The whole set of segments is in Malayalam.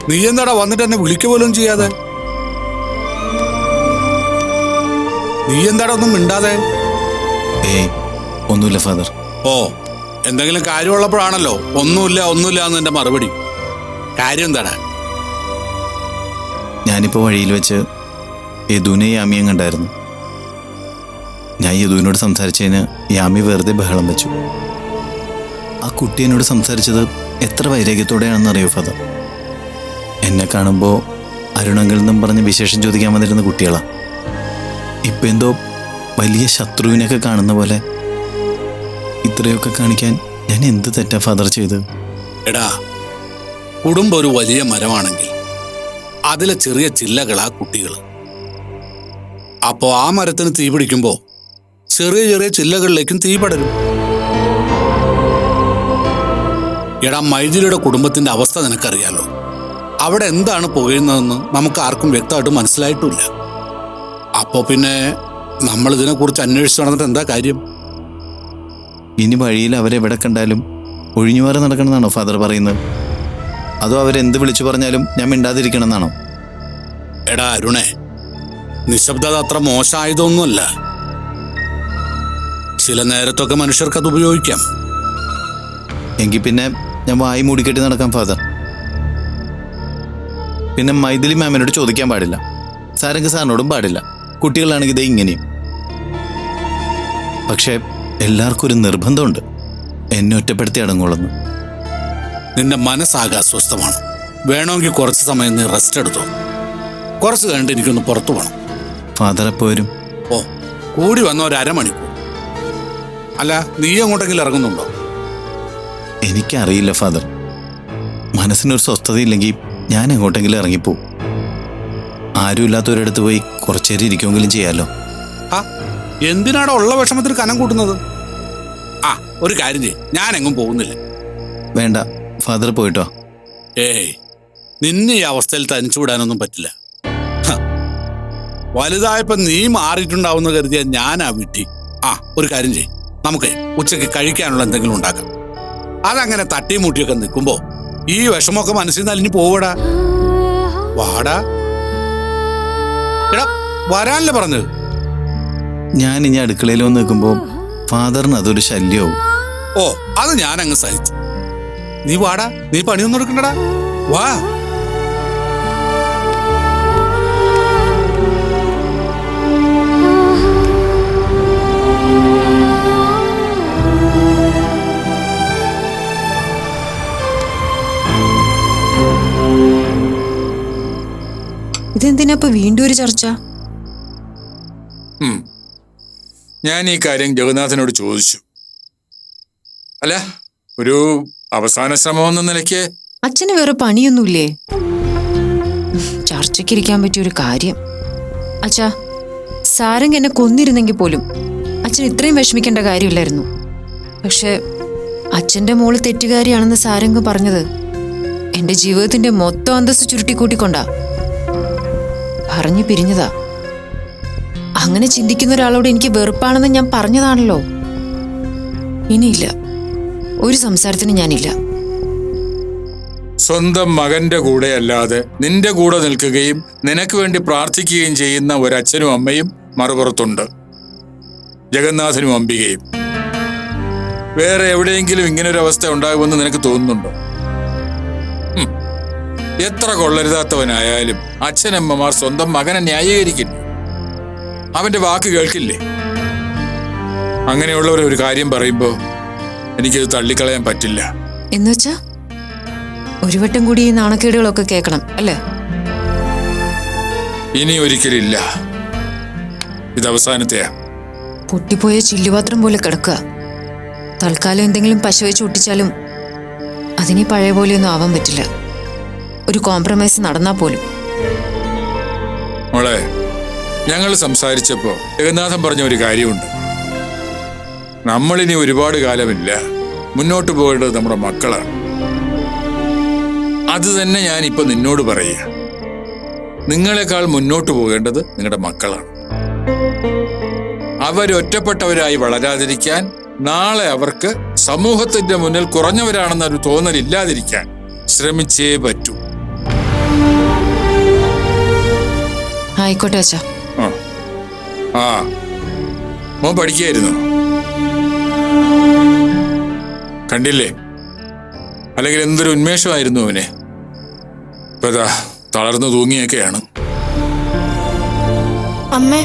നീ എന്താടാ വന്നിട്ട് എന്നെ വിളിക്കുക പോലും ചെയ്യാതെ? നീ എന്താടാ ഒന്നും മിണ്ടാതെ? ഒന്നുമില്ല ഫാദർ. ഓ, എന്തെങ്കിലും കാര്യമുള്ളപ്പോഴാണല്ലോ ഒന്നുമില്ല എന്ന് എന്റെ മറുപടി. കാര്യം എന്താടാ? ഞാനിപ്പോൾ വഴിയിൽ വെച്ച് യദുവിനെ യാമിയും കണ്ടായിരുന്നു. ഞാൻ യദുവിനോട് സംസാരിച്ചതിന് യാമി വെറുതെ ബഹളം വെച്ചു. ആ കുട്ടി എന്നോട് സംസാരിച്ചത് എത്ര വൈരാഗ്യത്തോടെയാണെന്നറിയോ ഫാദർ? എന്നെ കാണുമ്പോൾ അരുണങ്കിൽ നിന്നും പറഞ്ഞ് വിശേഷം ചോദിക്കാൻ വന്നിരുന്ന കുട്ടികളാണ്. ഇപ്പം എന്തോ വലിയ ശത്രുവിനൊക്കെ കാണുന്ന പോലെ. ഇത്രയൊക്കെ കാണിക്കാൻ ഞാൻ എന്ത് തെറ്റാ ഫാദർ ചെയ്ത്? എടാ, കുടുംബം ഒരു വലിയ മരമാണെങ്കിൽ അതിലെ ചെറിയ ചില്ലകളാ കുട്ടികൾ. അപ്പോ ആ മരത്തിന് തീ പിടിക്കുമ്പോ ചെറിയ ചെറിയ ചില്ലകളിലേക്കും തീ പടരും. എടാ, മൈഥിലിയുടെ കുടുംബത്തിന്റെ അവസ്ഥ നിനക്കറിയാലോ. അവിടെ എന്താണ് പുകയുന്നതെന്ന് നമുക്ക് ആർക്കും വ്യക്തമായിട്ട് മനസ്സിലായിട്ടില്ല. അപ്പോ പിന്നെ നമ്മൾ ഇതിനെക്കുറിച്ച് അന്വേഷിച്ച് നടന്നിട്ട് എന്താ കാര്യം? ഇനി വഴിയിൽ അവരെവിടെ കണ്ടാലും ഒഴിഞ്ഞുമാറി നടക്കണമെന്നാണോ ഫാദർ പറയുന്നത്? അതോ അവരെന്ത് വിളിച്ചു പറഞ്ഞാലും ഞാൻ മിണ്ടാതിരിക്കണം എന്നാണോ? എടാ അരുണേ, നിശബ്ദത അത്ര മോശമായതൊന്നുമല്ല. ചില നേരത്തൊക്കെ മനുഷ്യർക്കത് ഉപയോഗിക്കാം. എങ്കിൽ പിന്നെ ഞാൻ വായി മൂടിക്കെട്ടി നടക്കാം ഫാദർ. പിന്നെ മൈഥിലി മാമിനോട് ചോദിക്കാൻ പാടില്ല, സാരംഗ് സാറിനോടും പാടില്ല. കുട്ടികളാണെങ്കിൽ ഇതേ ഇങ്ങനെയും. പക്ഷേ എല്ലാവർക്കും ഒരു നിർബന്ധമുണ്ട്, എന്നെ ഒറ്റപ്പെടുത്തി അടങ്ങുള്ളെന്ന്. നിന്റെ മനസ്സാകെ അസ്വസ്ഥമാണ്. വേണമെങ്കിൽ കുറച്ച് സമയം നീ റെസ്റ്റ് എടുത്തോ. കുറച്ച് കഴിഞ്ഞിട്ട് എനിക്കൊന്ന് പുറത്തു പോകണം. ഫാദർ എപ്പോൾ വരും? ഓ, കൂടി വന്ന ഒരു അരമണിക്കൂർ. അല്ല, നീ എങ്ങോട്ടെങ്കിലും ഇറങ്ങുന്നുണ്ടോ? എനിക്കറിയില്ല ഫാദർ. മനസ്സിനൊരു സ്വസ്ഥതയില്ലെങ്കിൽ ഞാൻ എങ്ങോട്ടെങ്കിലും ഇറങ്ങിപ്പോവും. ആരുമില്ലാത്തവരടുത്ത് പോയി കുറച്ചേരം ഇരിക്കുമെങ്കിലും ചെയ്യാമല്ലോ. ആ, എന്തിനാടാ ഉള്ള വിഷമത്തിന് കനം കൂട്ടുന്നത്? ആ, ഒരു കാര്യം ചെയ്യും, ഞാൻ എങ്ങും പോകുന്നില്ല. വേണ്ട ഫാദർ, പോയിട്ടോ. ഏയ്, നിന്നെ ഈ അവസ്ഥയിൽ തനിച്ചുവിടാനൊന്നും പറ്റില്ല. വലുതായപ്പോ നീ മാറിയിട്ടുണ്ടാവുന്ന കരുതിയ ഞാനാ വിട്ടി. ആ, ഒരു കാര്യം ചെയ്യും, നമുക്ക് ഉച്ചയ്ക്ക് കഴിക്കാനുള്ള എന്തെങ്കിലും ഉണ്ടാക്കാം. അതങ്ങനെ തട്ടിയും മുട്ടിയൊക്കെ നിൽക്കുമ്പോ ഈ വിഷമൊക്കെ മനസ്സിൽ നിന്ന് അലിഞ്ഞു പോവടാ. വാടാ. എടാ, വരാനല്ലേ പറഞ്ഞത്? ഞാൻ ഇനി അടുക്കളയിൽ വന്ന് നിൽക്കുമ്പോൾ ഫാദറിന് അതൊരു ശല്യവും. ഓ, അത് ഞാൻ അങ്ങ് സഹിച്ചു. നീ വാടാ, നീ പണിയൊന്നും എടുക്കണ്ടടാ, വാ. ഇതെന്തിനാ ഇപ്പൊ വീണ്ടും ഒരു ചർച്ച? ഞാൻ ഈ കാര്യം ജഗന്നാഥനോട് ചോദിച്ചു. അല്ല, ഒരു അവസാന ശ്രമം എന്ന നിലയ്ക്ക്. അച്ഛന് വേറെ പണിയൊന്നുമില്ലേ? ചർച്ചയ്ക്കിരിക്കാൻ പറ്റിയ ഒരു കാര്യം. അച്ഛാ, സാരംഗ് എന്നെ കൊന്നിരുന്നെങ്കിൽ പോലും അച്ഛൻ ഇത്രയും വിഷമിക്കേണ്ട കാര്യമില്ലായിരുന്നു. പക്ഷെ അച്ഛന്റെ മോള് തെറ്റുകാരിയാണെന്ന് സാരംഗ് പറഞ്ഞത് എന്റെ ജീവിതത്തിന്റെ മൊത്തം അന്തസ്സ് ചുരുട്ടിക്കൂട്ടിക്കൊണ്ടാ. പറഞ്ഞു പിരിഞ്ഞതാ. അങ്ങനെ ചിന്തിക്കുന്ന ഒരാളോട് എനിക്ക് വെറുപ്പാണെന്ന് ഞാൻ പറഞ്ഞതാണല്ലോ. ഇനിയില്ല, ഒരു സംസാരത്തിന് ഞാനില്ല. സ്വന്തം മകന്റെ കൂടെ അല്ലാതെ നിന്റെ കൂടെ നിൽക്കുകയും നിനക്ക് വേണ്ടി പ്രാർത്ഥിക്കുകയും ചെയ്യുന്ന ഒരച്ഛനും അമ്മയും മറുപുറത്തുണ്ട്. ജഗന്നാഥനും അംബികയും. വേറെ എവിടെയെങ്കിലും ഇങ്ങനൊരു അവസ്ഥ ഉണ്ടാകുമെന്ന് നിനക്ക് തോന്നുന്നുണ്ടോ? എത്ര കൊള്ളരുതാത്തവനായാലും അച്ഛനമ്മമാർ സ്വന്തം മകനെ ന്യായീകരിക്കില്ലേ? അവന്റെ വാക്ക് കേൾക്കില്ലേ? അങ്ങനെയുള്ളവർ ഒരു കാര്യം പറയുമ്പോ എനിക്കത് തള്ളിക്കളയാൻ പറ്റില്ല. എന്നുവെച്ചാ ഒരു വട്ടം കൂടി ഈ നാണക്കേടുകളൊക്കെ കേൾക്കണം അല്ലേ? ഇനി ഒരിക്കലില്ല. ഇത് അവസാനത്തെയാ. പൊട്ടിപ്പോയ ചില്ലുപാത്രം പോലെ കിടക്കുക. തൽക്കാലം എന്തെങ്കിലും പശ വെച്ച് ഒട്ടിച്ചാലും അതിനി പഴയ പോലെയൊന്നും ആവാൻ പറ്റില്ല. ഒരു കോംപ്രമൈസ് നടന്നാ പോലും. മോളെ, ഞങ്ങൾ സംസാരിച്ചപ്പോ ജഗന്നാഥൻ പറഞ്ഞ ഒരു കാര്യമുണ്ട്. നമ്മളിനി ഒരുപാട് കാലമില്ല, മുന്നോട്ട് പോകേണ്ടത് നമ്മുടെ മക്കളാണ്. അത് തന്നെ ഞാൻ ഇപ്പൊ നിന്നോട് പറയുക. നിങ്ങളെക്കാൾ മുന്നോട്ട് പോകേണ്ടത് നിങ്ങളുടെ മക്കളാണ്. അവരൊറ്റപ്പെട്ടവരായി വളരാതിരിക്കാൻ, നാളെ അവർക്ക് സമൂഹത്തിന്റെ മുന്നിൽ കുറഞ്ഞവരാണെന്നൊരു തോന്നലില്ലാതിരിക്കാൻ ശ്രമിച്ചേ പറ്റൂ. ആയിക്കോട്ടെ അച്ഛാ. ആ ആ മോൻ പഠിക്കുകയായിരുന്നു, കണ്ടില്ലേ? അല്ലെങ്കിൽ എന്തൊരു ഉന്മേഷമായിരുന്നു അവനെ. ഇപ്പൊ ദാ തളർന്നു തൂങ്ങിയൊക്കെയാണ്. അമ്മേ,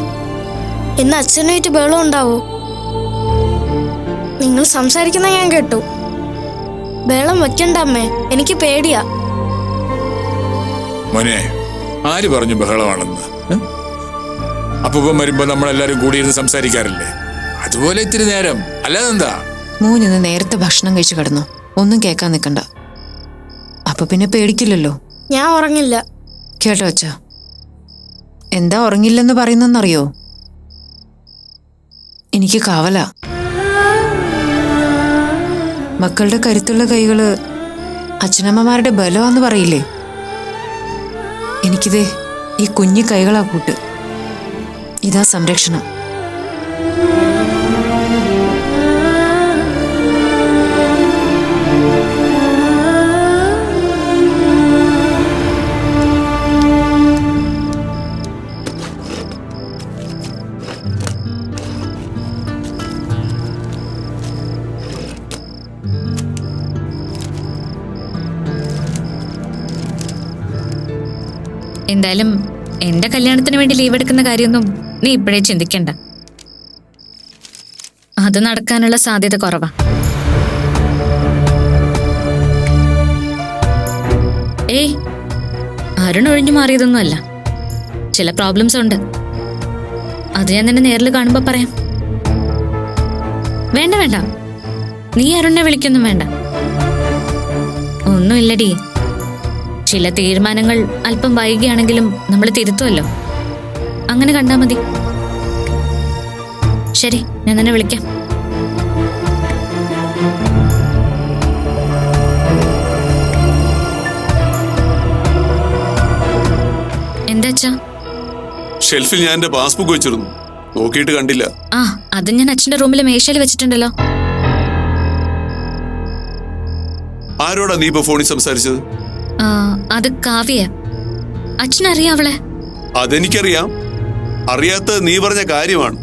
ഇന്ന് അച്ഛനായിട്ട് ബഹളം ഉണ്ടാവോ? നിങ്ങൾ സംസാരിക്കുന്ന ഞാൻ കേട്ടു. ബഹളം വെക്കണ്ട അമ്മേ, എനിക്ക് പേടിയാ. മോനെ, ആര് പറഞ്ഞു ബഹളമാണെന്ന്? അപ്പൂപ്പൻ വരുമ്പോ നമ്മളെല്ലാരും കൂടിയിരുന്ന് സംസാരിക്കാറില്ലേ? അതുപോലെ ഇത്തിരി നേരം, അല്ലാതെന്താ? മോനിന്ന് നേരത്തെ ഭക്ഷണം കഴിച്ചു കിടന്നു, ഒന്നും കേൾക്കാൻ നിൽക്കണ്ട. അപ്പൊ പിന്നെ പേടിക്കില്ലല്ലോ. ഞാൻ ഉറങ്ങില്ല. കേട്ടോ അച്ഛാ, എന്താ ഉറങ്ങില്ലെന്ന് പറയുന്നെന്നറിയോ? എനിക്ക് കാവലാ. മക്കളുടെ കരുത്തുള്ള കൈകള് അച്ഛനമ്മമാരുടെ ബലമാന്ന് പറയില്ലേ? എനിക്കിതേ ഈ കുഞ്ഞു കൈകളാ കൂട്ട്. ഇതാ സംരക്ഷണം. എന്തായാലും എന്റെ കല്യാണത്തിന് വേണ്ടി ലീവ് എടുക്കുന്ന കാര്യമൊന്നും നീ ഇപ്പോഴേ ചിന്തിക്കണ്ട. അത് നടക്കാനുള്ള സാധ്യത കുറവാ. ഏയ്, അരുൺ ഒഴിഞ്ഞു മാറിയതൊന്നുമല്ല. ചില പ്രോബ്ലംസ് ഉണ്ട്. അത് ഞാൻ നിന്നെ നേരിൽ കാണുമ്പോ പറയാം. വേണ്ട വേണ്ട, നീ അരുണിനെ വിളിക്കൊന്നും വേണ്ട. ഒന്നുമില്ലടി, ചില തീരുമാനങ്ങൾ അല്പം വൈകിയാണെങ്കിലും നമ്മൾ തിരുത്തുമല്ലോ. അങ്ങനെ കണ്ടാ മതി. ശരി, ഞാൻ തന്നെ വിളിക്കാം. എന്താച്ചാ? ഷെൽഫിൽ ഞാൻ എന്റെ പാസ്ബുക്ക് വെച്ചിരുന്നു, നോക്കിയിട്ട് കണ്ടില്ല. ആ, അത് ഞാൻ അച്ഛന്റെ റൂമിലെ മേശയിൽ വെച്ചിട്ടുണ്ടല്ലോ. ആരോടാ നീ ഇപ്പൊ ഫോണിൽ സംസാരിച്ചത്? അത് കാവ്യ. അച്ഛനറിയാം അവളെ. അതെനിക്കറിയാം. അറിയാത്ത നീ പറഞ്ഞ കാര്യമാണ്.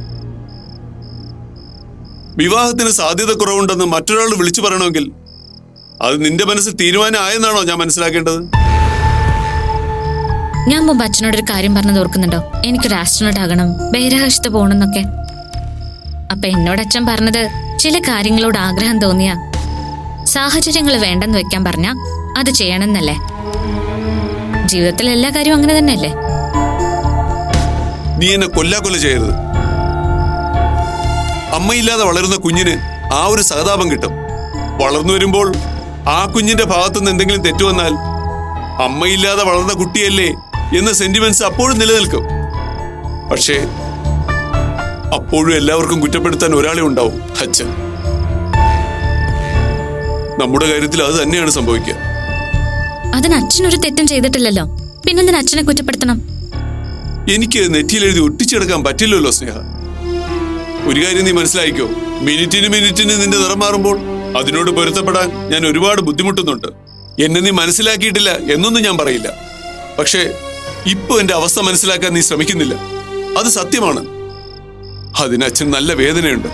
വിവാഹത്തിന് സാധ്യത കുറവുണ്ടെന്ന് മറ്റൊരാൾ വിളിച്ചു പറയണമെങ്കിൽ അത് നിന്റെ മനസ്സിൽ തീരുമാനം ആയെന്നാണോ ഞാൻ മനസ്സിലാക്കേണ്ടത്? ഞാൻ മുമ്പ് അച്ഛനോടൊരു കാര്യം പറഞ്ഞത് ഓർക്കുന്നുണ്ടോ? എനിക്കൊരു ആസ്ട്രോനോട്ട് ആകണം, ബഹിരാകാശത്ത് പോകണമെന്നൊക്കെ. അപ്പൊ എന്നോട് അച്ഛൻ പറഞ്ഞത്, ചില കാര്യങ്ങളോട് ആഗ്രഹം തോന്നിയ സാഹചര്യങ്ങൾ വേണ്ടെന്ന് വെക്കാൻ പറഞ്ഞ അത് ചെയ്യണമെന്നല്ലേ. ജീവിതത്തിൽ എല്ലാ കാര്യവും അങ്ങനെ തന്നെയല്ലേ. നീ എന്നെ കൊല്ലാക്കൊല്ല ചെയ്യരുത്. അമ്മയില്ലാതെ വളരുന്ന കുഞ്ഞിന് ആ ഒരു സഹതാപം കിട്ടും. വളർന്നു വരുമ്പോൾ ആ കുഞ്ഞിന്റെ ഭാഗത്തുനിന്ന് എന്തെങ്കിലും തെറ്റുവന്നാൽ അമ്മയില്ലാതെ വളർന്ന കുട്ടിയല്ലേ എന്ന സെന്റിമെന്റ്സ് അപ്പോഴും നിലനിൽക്കും. പക്ഷേ അപ്പോഴും എല്ലാവർക്കും കുറ്റപ്പെടുത്താൻ ഒരാളെ ഉണ്ടാവും, അച്ഛൻ. നമ്മുടെ കാര്യത്തിൽ അത് തന്നെയാണ് സംഭവിക്കുക. അതിന് അച്ഛനൊരു തെറ്റും ചെയ്തിട്ടില്ലല്ലോ, പിന്നെന്തിന് അച്ഛനെ കുറ്റപ്പെടുത്തണം? എനിക്ക് നെറ്റിയിൽ എഴുതി ഒട്ടിച്ചെടുക്കാൻ പറ്റില്ലല്ലോ സ്നേഹ. ഒരു കാര്യം നീ മനസ്സിലായിക്കോ, മിനിറ്റിന് നിന്റെ നിറം മാറുമ്പോൾ അതിനോട് പൊരുത്തപ്പെടാൻ ഞാൻ ഒരുപാട് ബുദ്ധിമുട്ടുന്നുണ്ട്. എന്നെ നീ മനസ്സിലാക്കിയിട്ടില്ല എന്നൊന്നും ഞാൻ പറയില്ല. പക്ഷേ ഇപ്പൊ എന്റെ അവസ്ഥ മനസ്സിലാക്കാൻ നീ ശ്രമിക്കുന്നില്ല, അത് സത്യമാണ്. അതിന് അച്ഛൻ നല്ല വേദനയുണ്ട്.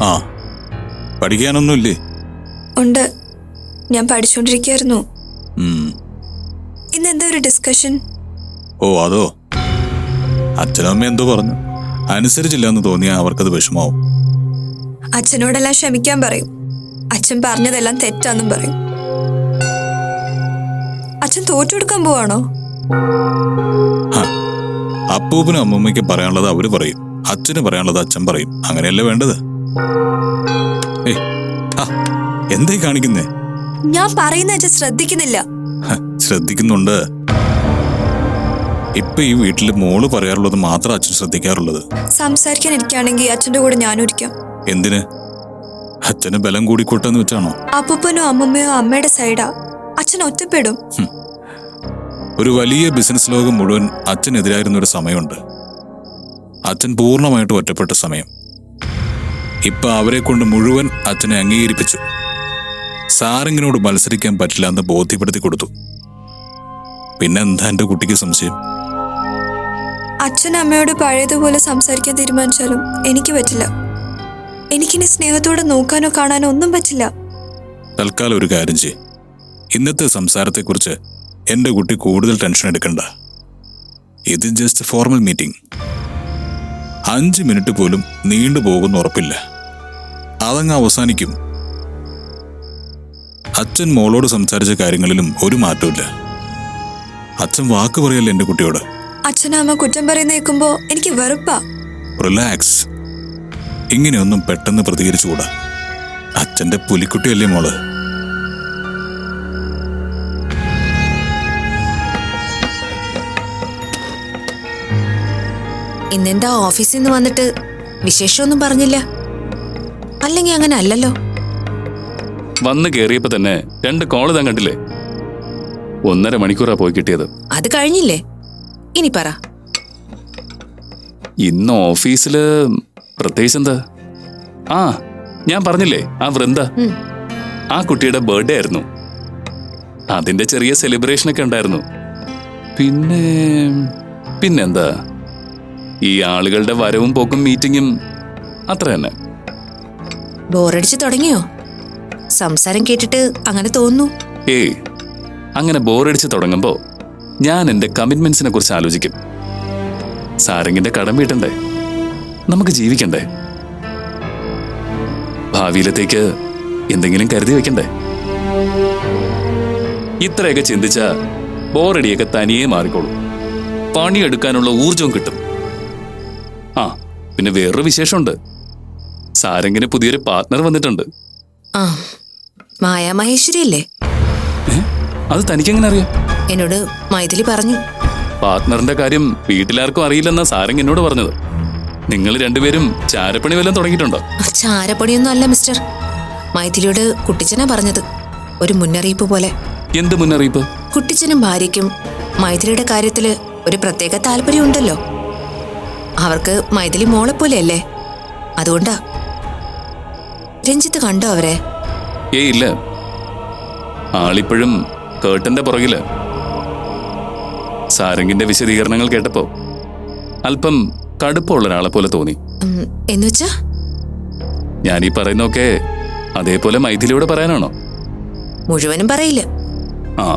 ആ, പഠിക്കാനൊന്നുമില്ലേ? ഉണ്ട്, ഞാൻ പഠിച്ചുകൊണ്ടിരിക്കുകയായിരുന്നു. ഇന്ന് എന്താ ഒരു ഡിസ്കഷൻ? ഓ അതോ, അച്ഛനും അമ്മ എന്തോ പറഞ്ഞു. അനുസരിച്ചില്ല എന്ന് തോന്നിയാ അവർക്കത് വിഷമാവും. അച്ഛനോടെല്ലാം ക്ഷമിക്കാൻ പറയും. അച്ഛൻ പറഞ്ഞതെല്ലാം തെറ്റാന്നും പറയും. അച്ഛൻ തോറ്റെടുക്കാൻ പോവാണോ? അപ്പൂപ്പനും അമ്മൂമ്മയ്ക്ക് പറയാനുള്ളത് അവര് പറയും, അച്ഛന് പറയാനുള്ളത് അച്ഛൻ പറയും. അങ്ങനെയല്ലേ വേണ്ടത്? എന്തായി കാണിക്കുന്നേ? ഞാൻ പറയുന്ന അച്ഛൻ ശ്രദ്ധിക്കുന്നില്ല. ശ്രദ്ധിക്കുന്നുണ്ട്. ഇപ്പൊ ഈ വീട്ടില് മോള് പറയാറുള്ളത് മാത്രം അച്ഛൻ ശ്രദ്ധിക്കാറുള്ളത്. സംസാരിക്കാൻ ഇരിക്കുകയാണെങ്കിൽ അച്ഛന്റെ കൂടെ ഞാനും ഇരിക്കാം. എന്തിന്? അച്ഛന് ബലം കൂടിക്കൂട്ടെന്ന് വെച്ചാണോ? അപ്പൂപ്പനോ അമ്മമ്മയോ അമ്മയുടെ സൈഡാ. അച്ഛൻ ഒറ്റപ്പെടും. ഒരു വലിയ ബിസിനസ് ലോകം മുഴുവൻ അച്ഛനെതിരായിരുന്ന ഒരു സമയമുണ്ട്. അച്ഛൻ പൂർണ്ണമായിട്ട് ഒറ്റപ്പെട്ട സമയം. ഇപ്പൊ അവരെ കൊണ്ട് മുഴുവൻ അച്ഛനെ അംഗീകരിപ്പിച്ചു. സാറിങ്ങിനോട് മത്സരിക്കാൻ പറ്റില്ല എന്ന് ബോധ്യപ്പെടുത്തി കൊടുത്തു. പിന്നെന്താ എന്റെ കുട്ടിക്ക് സംശയം? അച്ഛൻ അമ്മയോട് പഴയതുപോലെ സംസാരിക്കാൻ തീരുമാനിച്ചാലും എനിക്ക് പറ്റില്ല. എനിക്കിനി സ്നേഹത്തോടെ നോക്കാനോ കാണാനോ ഒന്നും പറ്റില്ല. തൽക്കാലം ഒരു കാര്യം ചെയ്യും. ഇന്നത്തെ സംസാരത്തെക്കുറിച്ച് എന്റെ കുട്ടി കൂടുതൽ ടെൻഷൻ എടുക്കണ്ട. ഇത് ജസ്റ്റ് ഫോർമൽ മീറ്റിംഗ്. 5 മിനിറ്റ് പോലും നീണ്ടുപോകുന്ന ഉറപ്പില്ല. അതങ്ങ് അവസാനിക്കും. അച്ഛൻ മോളോട് സംസാരിച്ച കാര്യങ്ങളിലും ഒരു മാറ്റമില്ല. അച്ഛൻ വാക്ക് പറയല്ലേ എന്റെ കുട്ടിയോട്. അച്ഛനമ്മ കുറ്റം പറയുന്ന കേൾക്കുമ്പോ എനിക്ക് വെറുപ്പാ. റിലാക്സ്. ഇങ്ങനെയൊന്നും പെട്ടെന്ന് പ്രതികരിച്ചുകൂടാ. അച്ഛന്റെ പുലിക്കുട്ടിയല്ലേ മോള്. ഇന്നെന്താ ഓഫീസിൽ നിന്ന് വന്നിട്ട് വിശേഷമൊന്നും പറഞ്ഞില്ല? അല്ലെങ്കിൽ അങ്ങനെ അല്ലല്ലോ. വന്ന് കേറിയപ്പോ തന്നെ 2 കോള് താൻ കണ്ടില്ലേ? 1.5 മണിക്കൂറാ പോയി കിട്ടിയത്. അത് കഴിഞ്ഞില്ലേ? ഇനി പറ. ഇന്ന് ഓഫീസില് പ്രത്യേകിച്ച് എന്താ? ആ, ഞാൻ പറഞ്ഞില്ലേ, ആ വൃന്ദ, ആ കുട്ടിയുടെ ബർത്ത്ഡേ ആയിരുന്നു. അതിന്റെ ചെറിയ സെലിബ്രേഷനൊക്കെ ഉണ്ടായിരുന്നു. പിന്നെന്താ, ഈ ആളുകളുടെ വരവും പോക്കും മീറ്റിങ്ങും അത്ര തന്നെ. ബോറടിച്ചു തുടങ്ങിയോ? സംസാരം കേട്ടിട്ട് അങ്ങനെ തോന്നുന്നു. ഏയ്, അങ്ങനെ ബോറടിച്ച് തുടങ്ങുമ്പോ ഞാൻ എന്റെ കമ്മിറ്റ്മെന്റ്സിനെ കുറിച്ച് ആലോചിക്കും. സാരംഗിന്റെ കടം വീട്ടണ്ടേ? നമുക്ക് ജീവിക്കണ്ടേ? ഭാവിയിലത്തേക്ക് എന്തെങ്കിലും കരുതി വെക്കണ്ടേ? ഇത്രയൊക്കെ ചിന്തിച്ച ബോറടിയൊക്കെ തനിയെ മാറിക്കോളൂ. പണിയെടുക്കാനുള്ള ഊർജവും കിട്ടും. ആ, പിന്നെ വേറൊരു വിശേഷമുണ്ട്. സാരംഗിന് പുതിയൊരു പാർട്ട്ണർ വന്നിട്ടുണ്ട്. ആ, മായാ മഹേശ്വരി അല്ലേ? അത് തനിക്കെങ്ങനെ അറിയാം? എന്നോട് മൈഥിലി പറഞ്ഞു. പാർട്ട്ണറിന്റെ കാര്യം വീട്ടിലാർക്കും അറിയില്ലെന്നാ സാരംഗ് എന്നോട് പറഞ്ഞത്. നിങ്ങൾ രണ്ടുപേരും ചാരപ്പണി വല്ലതും തുടങ്ങിയിട്ടുണ്ടോ? ചാരപ്പണിയൊന്നും അല്ല മിസ്റ്റർ. മൈഥിലിയോട് കുട്ടിച്ചനാ പറഞ്ഞത്. ഒരു മുന്നറിയിപ്പ് പോലെ. എന്ത് മുന്നറിയിപ്പ്? കുട്ടിച്ചനും ഭാര്യയ്ക്കും മൈഥിലിയുടെ കാര്യത്തില് ഒരു പ്രത്യേക താല്പര്യം ഉണ്ടല്ലോ. അവർക്ക് മൈഥിലി മോളെ പോലെയല്ലേ, അതുകൊണ്ടാ. രഞ്ജിത്ത് കണ്ടോ അവരെ? ഏയ് ഇല്ല, ആളിപ്പോഴും കേട്ടന്റെ പുറകില്. സാരംഗിന്റെ വിശദീകരണങ്ങൾ കേട്ടപ്പോ അല്പം കടുപ്പമുള്ള ഒരാളെ പോലെ തോന്നി. എന്നുവെച്ചാ? ഞാനീ പറയുന്നൊക്കെ അതേപോലെ മൈഥിലിയോട് പറയാനാണോ? മുഴുവനും പറയില്ല. ആ,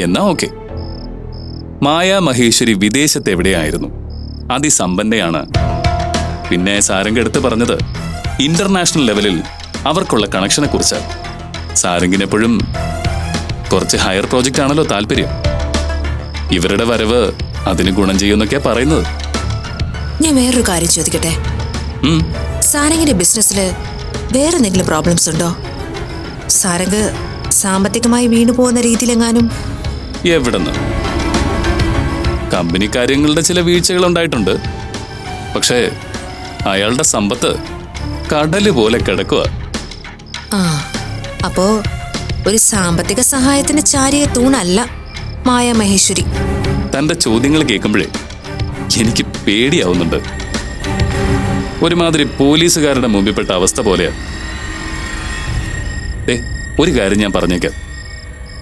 എന്നാ ഓക്കെ. മായാ മഹേശ്വരി വിദേശത്ത് എവിടെയായിരുന്നു, അതിസമ്പന്നയാണ്. പിന്നെ സാരംഗ് എടുത്ത് പറഞ്ഞത് ഇന്റർനാഷണൽ ലെവലിൽ അവർക്കുള്ള കണക്ഷനെ കുറിച്ച്. സാരംഗിനെപ്പോഴും കുറച്ച് ഹയർ പ്രോജക്റ്റ് ആണല്ലോ താല്പര്യം. ഇവരുടെ വരവ് അതിന് ഗുണം ചെയ്യുമെന്നൊക്കെയാ പറയുന്നത്. ഞാൻ വേറൊരു കാര്യം ചോദിക്കട്ടെ? സാരംഗിന്റെ ബിസിനസ്സിൽ വേറെ എന്തെങ്കിലും പ്രോബ്ലംസ് ഉണ്ടോ? സാരംഗ് സാമ്പത്തികമായി വീണു പോകുന്ന രീതിയിലെങ്ങാനും? എവിടെന്ന്? കമ്പനി കാര്യങ്ങളുടെ ചില വീഴ്ചകൾ ഉണ്ടായിട്ടുണ്ട്. പക്ഷേ അയാളുടെ സമ്പത്ത് കടല് പോലെ കിടക്കുക. ആ, അപ്പോ ഒരു സാമ്പത്തിക സഹായത്തിന് ചാരിയ തൂണല്ല മായാ മഹേശ്വരി. തന്റെ ചോദ്യങ്ങൾ കേൾക്കുമ്പോഴേ എനിക്ക് പേടിയാവുന്നുണ്ട്. ഒരുമാതിരി പോലീസുകാരുടെ മുമ്പിൽപ്പെട്ട അവസ്ഥ പോലെയാ. ഒരു കാര്യം ഞാൻ പറഞ്ഞേക്കാം.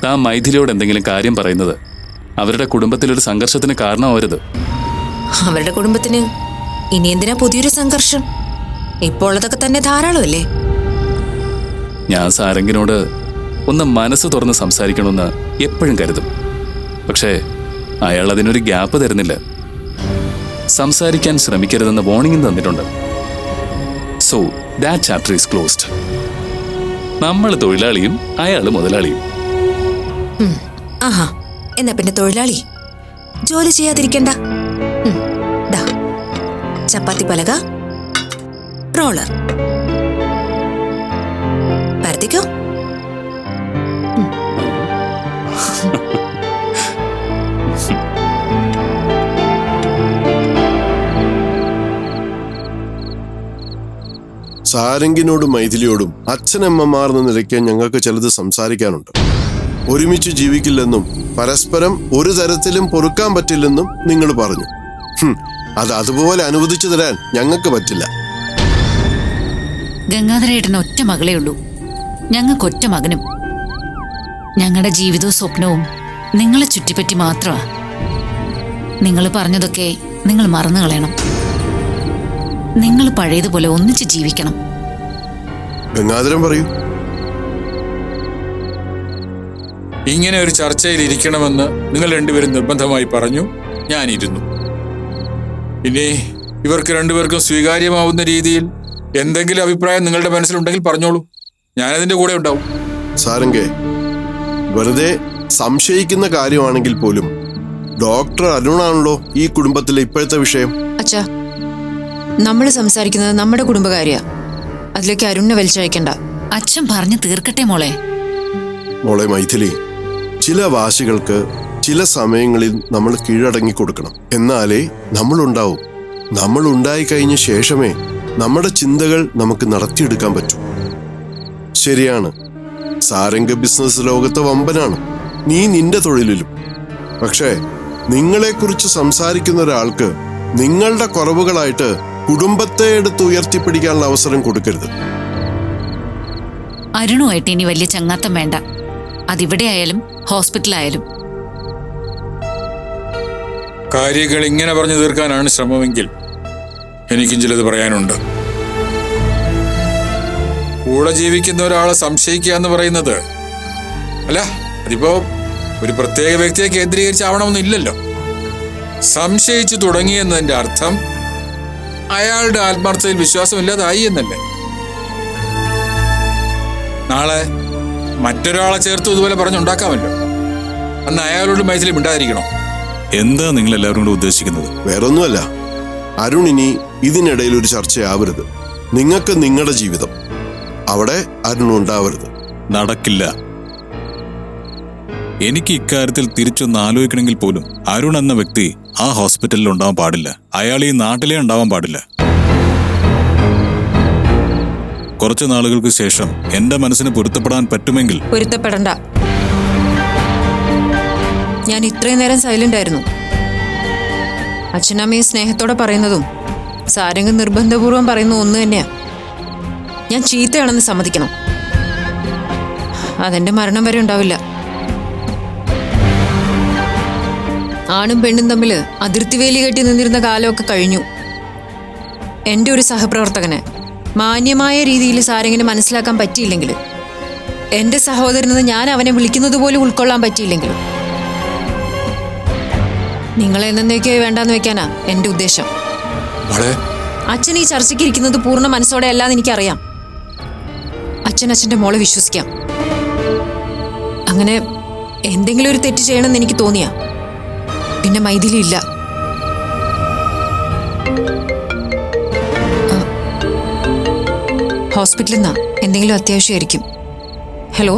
താൻ മൈഥിലിയോട് എന്തെങ്കിലും കാര്യം പറയുന്നത് അവരുടെ കുടുംബത്തിലൊരു സംഘർഷത്തിന് കാരണമാവരുത്. അവരുടെ കുടുംബത്തിന് ഇനി എന്തിനാ പുതിയൊരു സംഘർഷം? ഇപ്പോൾ ഉള്ളതൊക്കെ തന്നെ ധാരാളമല്ലേ? ഞാൻ സാരംഗിനോട് ഒന്ന് മനസ്സ് തുറന്ന് സംസാരിക്കണമെന്ന് എപ്പോഴും കരുതും. പക്ഷേ അയാൾ അതിനൊരു ഗ്യാപ്പ് തരുന്നില്ല. സംസാരിക്കാൻ ശ്രമിക്കരുതെന്ന് വാർണിംഗും തന്നിട്ടുണ്ട്. So that chapter is closed. നമ്മൾ തൊഴിലാളിയും അയാൾ മുതലാളിയും. ആഹാ, എന്നാ പിന്നെ തൊഴിലാളി ജോലി ചെയ്യാതിരിക്കണ്ട. ചപ്പാത്തി പലക, റോളർ, പരത്തിക്കോ. സാരംഗിനോടും മൈഥിലിയോടും അച്ഛനമ്മമാർ എന്ന നിലയ്ക്ക് ഞങ്ങൾക്ക് ചിലത് സംസാരിക്കാനുണ്ട്. ഒരുമിച്ച് ജീവിക്കില്ലെന്നും പരസ്പരം ഒരു തരത്തിലും പൊറുക്കാൻ പറ്റില്ലെന്നും നിങ്ങൾ പറഞ്ഞു. അത് അതുപോലെ അനുവദിച്ചു തരാൻ ഞങ്ങൾക്ക് പറ്റില്ല. ഗംഗാധരേട്ടന് ഒറ്റ മകളേ ഉള്ളൂ, ഞങ്ങൾക്കൊറ്റ മകനും. ഞങ്ങളുടെ ജീവിതവും സ്വപ്നവും നിങ്ങളെ ചുറ്റിപ്പറ്റി മാത്രമാ. നിങ്ങൾ പറഞ്ഞതൊക്കെ നിങ്ങൾ മറന്നു കളയണം. നിങ്ങൾ പഴയതുപോലെ ഒന്നിച്ച് ജീവിക്കണം. ഗംഗാധരൻ പറയൂ. ഇങ്ങനെ ഒരു ചർച്ചയിൽ ഇരിക്കണമെന്ന് നിങ്ങൾ രണ്ടുപേരും നിർബന്ധമായി പറഞ്ഞു. ഞാനിരുന്നു. ഇനി ഇവർക്ക് രണ്ടുപേർക്കും സ്വീകാര്യമാവുന്ന രീതിയിൽ എന്തെങ്കിലും അഭിപ്രായം നിങ്ങളുടെ മനസ്സിലുണ്ടെങ്കിൽ പറഞ്ഞോളൂ, ഞാനതിന്റെ കൂടെ ഉണ്ടാവും. സാരംഗേ, വെറുതെ സംശയിക്കുന്ന കാര്യമാണെങ്കിൽ പോലും ഡോക്ടർ അരുണാണല്ലോ ഈ കുടുംബത്തിലെ ഇപ്പോഴത്തെ വിഷയം. അച്ഛാ, നമ്മൾ സംസാരിക്കുന്നത് നമ്മുടെ കുടുംബകാര്യ. അതിലേക്ക് അരുണിനെ വലിച്ചയക്കണ്ട. അച്ഛൻ പറഞ്ഞു തീർക്കട്ടെ മോളെ. മോളെ മൈഥിലി, ചില വാശികൾക്ക് ചില സമയങ്ങളിൽ നമ്മൾ കീഴടങ്ങി കൊടുക്കണം. എന്നാലേ നമ്മളുണ്ടാവും. നമ്മൾ ഉണ്ടായി കഴിഞ്ഞ ശേഷമേ നമ്മുടെ ചിന്തകൾ നമുക്ക് നടത്തിയെടുക്കാൻ പറ്റൂ. ശരിയാണ്, സാരംഗ ബിസിനസ് ലോകത്തെ വമ്പനാണ്, നീ നിന്റെ തൊഴിലിലും. പക്ഷേ നിങ്ങളെക്കുറിച്ച് സംസാരിക്കുന്ന ഒരാൾക്ക് നിങ്ങളുടെ കുറവുകളായിട്ട് കുടുംബത്തെ എടുത്ത് ഉയർത്തിപ്പിടിക്കാനുള്ള അവസരം കൊടുക്കരുത്. അരുണുമായിട്ട് ഇനി വലിയ ചങ്ങാത്തം വേണ്ട. അതിവിടെ ആയാലും ഹോസ്പിറ്റലായാലും. കാര്യങ്ങൾ ഇങ്ങനെ പറഞ്ഞു തീർക്കാനാണ് ശ്രമമെങ്കിൽ എനിക്കും ചിലത് പറയാനുണ്ട്. കൂടെ ജീവിക്കുന്ന ഒരാളെ സംശയിക്കുക എന്ന് പറയുന്നത് അല്ല, അതിപ്പോ ഒരു പ്രത്യേക വ്യക്തിയെ കേന്ദ്രീകരിച്ചാവണമെന്നില്ലല്ലോ. സംശയിച്ചു തുടങ്ങിയെന്നതിന്റെ അർത്ഥം അയാളുടെ ആത്മാർത്ഥതയിൽ വിശ്വാസമില്ലാതായി എന്നല്ലേ. നാളെ മറ്റൊരാളെ ചേർത്ത് ഇതുപോലെ പറഞ്ഞുണ്ടാക്കാമല്ലോ. അന്ന് അയാളോട് മൈഥിലി മിണ്ടാതിരിക്കണോ? എന്താ നിങ്ങൾ എല്ലാവരും കൂടെ ഉദ്ദേശിക്കുന്നത്? വേറൊന്നുമല്ല, അരുൺ ഇനി ഇതിനിടയിൽ ഒരു ചർച്ചയാവരുത്. നിങ്ങൾക്ക് നിങ്ങളുടെ ജീവിതം, അവിടെ അരുൺ ഉണ്ടാവരുത്. നടക്കില്ല. എനിക്ക് ഇക്കാര്യത്തിൽ തിരിച്ചൊന്ന് ആലോചിക്കണമെങ്കിൽ പോലും അരുൺ എന്ന വ്യക്തി ആ ഹോസ്പിറ്റലിൽ ഉണ്ടാവാൻ പാടില്ല. അയാൾ ഈ നാട്ടിലേ ഉണ്ടാവാൻ പാടില്ല. കുറച്ചു നാളുകൾക്ക് ശേഷം എന്റെ മനസ്സിന് പൊരുത്തപ്പെടാൻ പറ്റുമെങ്കിൽ. പൊരുത്തപ്പെടണ്ട. ഞാൻ ഇത്രയും നേരം സൈലന്റ് ആയിരുന്നു. അച്ഛനമ്മയെ സ്നേഹത്തോടെ പറയുന്നതും സാരംഗ് നിർബന്ധപൂർവം പറയുന്ന ഒന്ന് തന്നെയാ. ഞാൻ ചീത്തയാണെന്ന് സമ്മതിക്കണം. അതെന്റെ മരണം വരെ ഉണ്ടാവില്ല. ആണും പെണ്ണും തമ്മിൽ അതിർത്തി വേലി കെട്ടി നിന്നിരുന്ന കാലമൊക്കെ കഴിഞ്ഞു. എൻ്റെ ഒരു സഹപ്രവർത്തകനെ മാന്യമായ രീതിയിൽ സാരംഗിനെ മനസ്സിലാക്കാൻ പറ്റിയില്ലെങ്കിൽ, എൻ്റെ സഹോദരനെന്ന് ഞാൻ അവനെ വിളിക്കുന്നത് പോലും ഉൾക്കൊള്ളാൻ പറ്റിയില്ലെങ്കിൽ, നിങ്ങളെ എന്നേക്കോ വേണ്ടാന്ന് വെക്കാനാ എൻ്റെ ഉദ്ദേശം. അച്ഛൻ ഈ ചർച്ചയ്ക്ക് ഇരിക്കുന്നത് പൂർണ്ണ മനസ്സോടെ അല്ലാന്ന് എനിക്കറിയാം. അച്ഛൻ്റെ മോളെ വിശ്വസിക്കാം. അങ്ങനെ എന്തെങ്കിലും ഒരു തെറ്റ് ചെയ്യണമെന്ന് എനിക്ക് തോന്നിയാ പിന്നെ മൈഥിലി ഇല്ല. ഹോസ്പിറ്റലിൽ നിന്നാ, എന്തെങ്കിലും അത്യാവശ്യമായിരിക്കും. ഹലോ.